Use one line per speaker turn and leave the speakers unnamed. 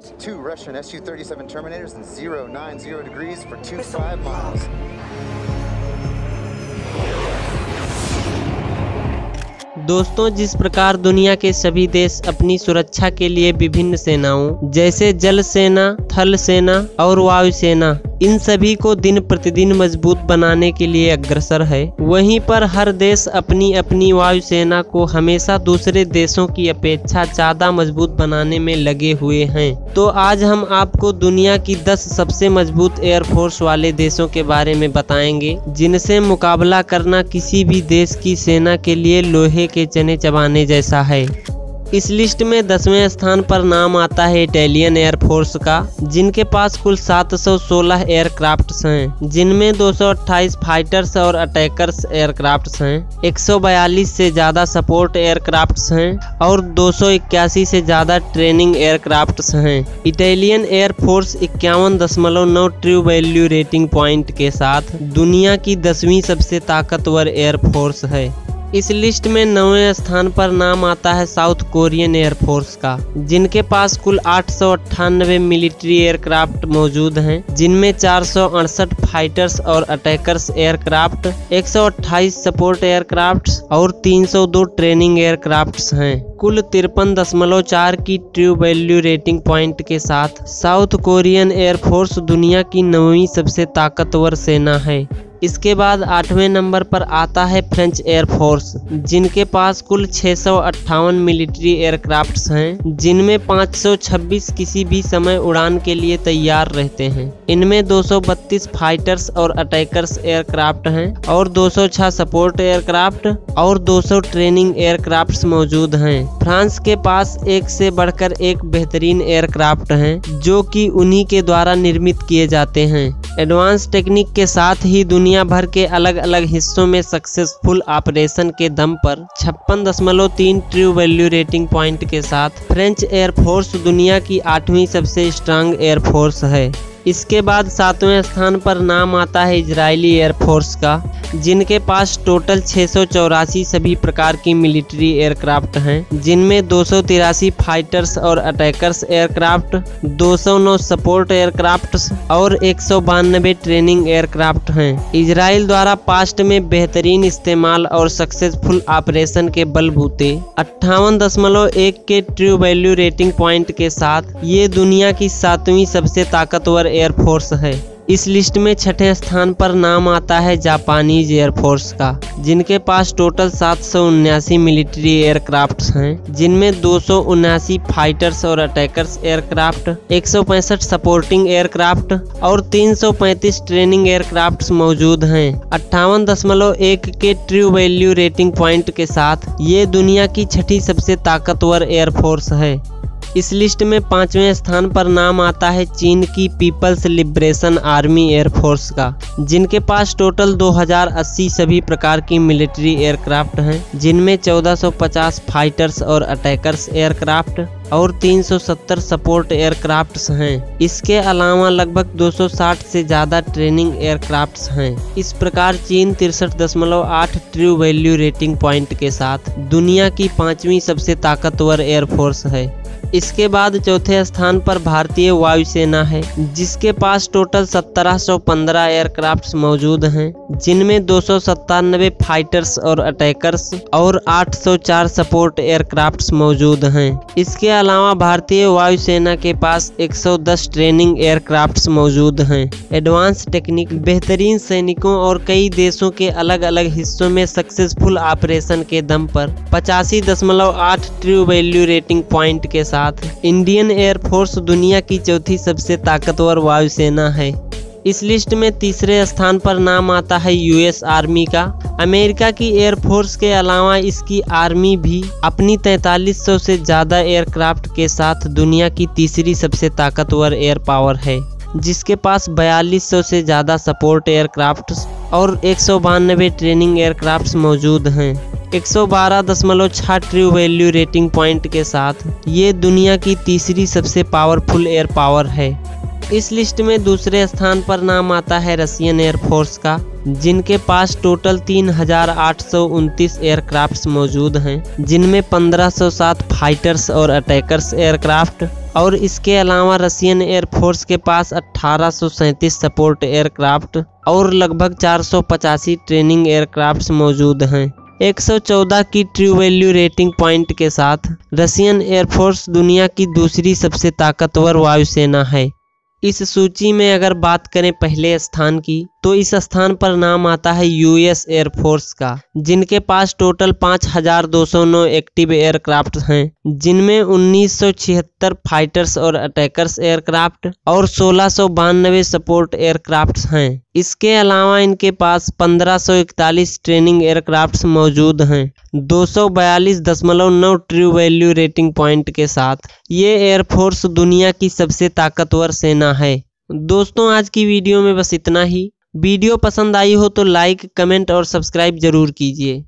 Two Russian Su-37 Terminators in 090 degrees for 25 miles.
दोस्तों, जिस प्रकार दुनिया के सभी देश अपनी सुरक्षा के लिए विभिन्न सेनाओं जैसे जल सेना, थल सेना और वायु सेना इन सभी को दिन प्रतिदिन मजबूत बनाने के लिए अग्रसर है, वहीं पर हर देश अपनी अपनी वायु सेना को हमेशा दूसरे देशों की अपेक्षा ज्यादा मजबूत बनाने में लगे हुए हैं। तो आज हम आपको दुनिया की 10 सबसे मजबूत एयरफोर्स वाले देशों के बारे में बताएंगे, जिनसे मुकाबला करना किसी भी देश की सेना के लिए लोहे के चने चबाने जैसा है। इस लिस्ट में 10वें स्थान पर नाम आता है इटालियन एयरफोर्स का, जिनके पास कुल 716 एयरक्राफ्ट्स हैं, जिनमें 228 फाइटर्स और अटैकर्स एयरक्राफ्ट्स हैं, 142 से ज़्यादा सपोर्ट एयरक्राफ्ट्स हैं और 281 से ज़्यादा ट्रेनिंग एयरक्राफ्ट्स हैं। Italian air force 51.9 true value rating point के साथ दुनिया की 10वीं सबसे ताकतवर एयरफोर्स है। इस लिस्ट में 9वें स्थान पर नाम आता है साउथ कोरियन एयरफोर्स का, जिनके पास कुल 898 मिलिट्री एयरक्राफ्ट मौजूद हैं, जिनमें 468 फाइटर्स और अटैकर्स एयरक्राफ्ट, 128 सपोर्ट एयरक्राफ्ट्स और 302 ट्रेनिंग एयरक्राफ्ट्स हैं। कुल 53.4 की ट्रू वैल्यू रेटिंग पॉइंट के साथ साउथ कोरियन एयरफोर्स दुनिया की 9वीं सबसे ताकतवर सेना है। इसके बाद 8वें नंबर पर आता है फ्रेंच एयरफोर्स, जिनके पास कुल 658 मिलिट्री एयरक्राफ्ट्स हैं, जिनमें 526 किसी भी समय उड़ान के लिए तैयार रहते हैं। इनमें 232 फाइटर्स और अटैकर्स एयरक्राफ्ट हैं और 206 सपोर्ट एयरक्राफ्ट और 200 ट्रेनिंग एयरक्राफ्ट्स मौजूद हैं। फ्रांस के पास एक से बढ़कर एक बेहतरीन एयरक्राफ्ट हैं, जो कि उन्हीं के द्वारा निर्मित किए जाते हैं। एडवांस टेक्निक के साथ ही दुनिया भर के अलग अलग हिस्सों में सक्सेसफुल ऑपरेशन के दम पर 56.3 ट्रू वैल्यू रेटिंग पॉइंट के साथ फ्रेंच एयरफोर्स दुनिया की 8वीं सबसे स्ट्रांग एयरफोर्स है। इसके बाद 7वें स्थान पर नाम आता है इजरायली एयरफोर्स का, जिनके पास टोटल 684 सभी प्रकार की मिलिट्री एयरक्राफ्ट हैं, जिनमें 283 फाइटर्स और अटैकर्स एयरक्राफ्ट, 209 सपोर्ट एयरक्राफ्ट्स और 192 ट्रेनिंग एयरक्राफ्ट हैं। इजराइल द्वारा पास्ट में बेहतरीन इस्तेमाल और सक्सेसफुल ऑपरेशन के बलबूते 58.1 के ट्रू वैल्यू रेटिंग पॉइंट के साथ ये दुनिया की 7वीं सबसे ताकतवर एयरफोर्स है। इस लिस्ट में 6ठे स्थान पर नाम आता है जापानीज एयरफोर्स का, जिनके पास टोटल 779 मिलिट्री एयरक्राफ्ट्स हैं, जिनमें 279 फाइटर्स और अटैकर्स एयरक्राफ्ट, 165 सपोर्टिंग एयरक्राफ्ट और 335 ट्रेनिंग एयरक्राफ्ट्स मौजूद हैं। 58.1 के ट्रू वैल्यू रेटिंग पॉइंट के साथ ये दुनिया की 6ठी सबसे ताकतवर एयरफोर्स है। इस लिस्ट में 5वें स्थान पर नाम आता है चीन की पीपल्स लिबरेशन आर्मी एयरफोर्स का, जिनके पास टोटल 2080 सभी प्रकार की मिलिट्री एयरक्राफ्ट हैं, जिनमें 1450 फाइटर्स और अटैकर्स एयरक्राफ्ट और 370 सपोर्ट एयरक्राफ्ट्स हैं। इसके अलावा लगभग 260 से ज़्यादा ट्रेनिंग एयरक्राफ्ट्स हैं। इस प्रकार चीन 63.8 ट्रू वैल्यू रेटिंग पॉइंट के साथ दुनिया की 5वीं सबसे ताकतवर एयरफोर्स है। इसके बाद 4थे स्थान पर भारतीय वायुसेना है, जिसके पास टोटल 1715 एयरक्राफ्ट्स मौजूद हैं, जिनमें 297 फाइटर्स और अटैकर्स और 804 सपोर्ट एयरक्राफ्ट्स मौजूद हैं। इसके अलावा भारतीय वायुसेना के पास 110 ट्रेनिंग एयरक्राफ्ट्स मौजूद हैं। एडवांस टेक्निक, बेहतरीन सैनिकों और कई देशों के अलग अलग हिस्सों में सक्सेसफुल ऑपरेशन के दम पर 85.8 ट्रू वैल्यू रेटिंग पॉइंट के साथ इंडियन एयरफोर्स दुनिया की 4थी सबसे ताकतवर वायुसेना है। इस लिस्ट में 3रे स्थान पर नाम आता है यूएस आर्मी का। अमेरिका की एयरफोर्स के अलावा इसकी आर्मी भी अपनी 4300 से ज़्यादा एयरक्राफ्ट के साथ दुनिया की 3री सबसे ताकतवर एयर पावर है, जिसके पास 4200 से ज़्यादा सपोर्ट एयरक्राफ्ट्स और 192 ट्रेनिंग एयरक्राफ्ट्स मौजूद हैं। 112.6 ट्रू वैल्यू रेटिंग पॉइंट के साथ ये दुनिया की 3री सबसे पावरफुल एयर पावर है। इस लिस्ट में दूसरे स्थान पर नाम आता है रशियन एयरफोर्स का, जिनके पास टोटल 3829 एयरक्राफ्ट्स मौजूद हैं, जिनमें 1507 फाइटर्स और अटैकर्स एयरक्राफ्ट, और इसके अलावा रशियन एयरफोर्स के पास 1837 सपोर्ट एयरक्राफ्ट और लगभग 485 ट्रेनिंग एयरक्राफ्ट्स मौजूद हैं। 114 की ट्रू वैल्यू रेटिंग पॉइंट के साथ रशियन एयरफोर्स दुनिया की दूसरी सबसे ताकतवर वायुसेना है। इस सूची में अगर बात करें पहले स्थान की, तो इस स्थान पर नाम आता है यूएस एयरफोर्स का, जिनके पास टोटल 5209 एक्टिव एयरक्राफ्ट हैं, जिनमें 1976 फाइटर्स और अटैकर्स एयरक्राफ्ट और 1692 सपोर्ट एयरक्राफ्ट हैं। इसके अलावा इनके पास 1541 ट्रेनिंग एयरक्राफ्ट मौजूद हैं। 242.9 ट्रू वैल्यू रेटिंग पॉइंट के साथ ये एयरफोर्स दुनिया की सबसे ताकतवर सेना है। दोस्तों, आज की वीडियो में बस इतना ही। वीडियो पसंद आई हो तो लाइक, कमेंट और सब्सक्राइब जरूर कीजिए।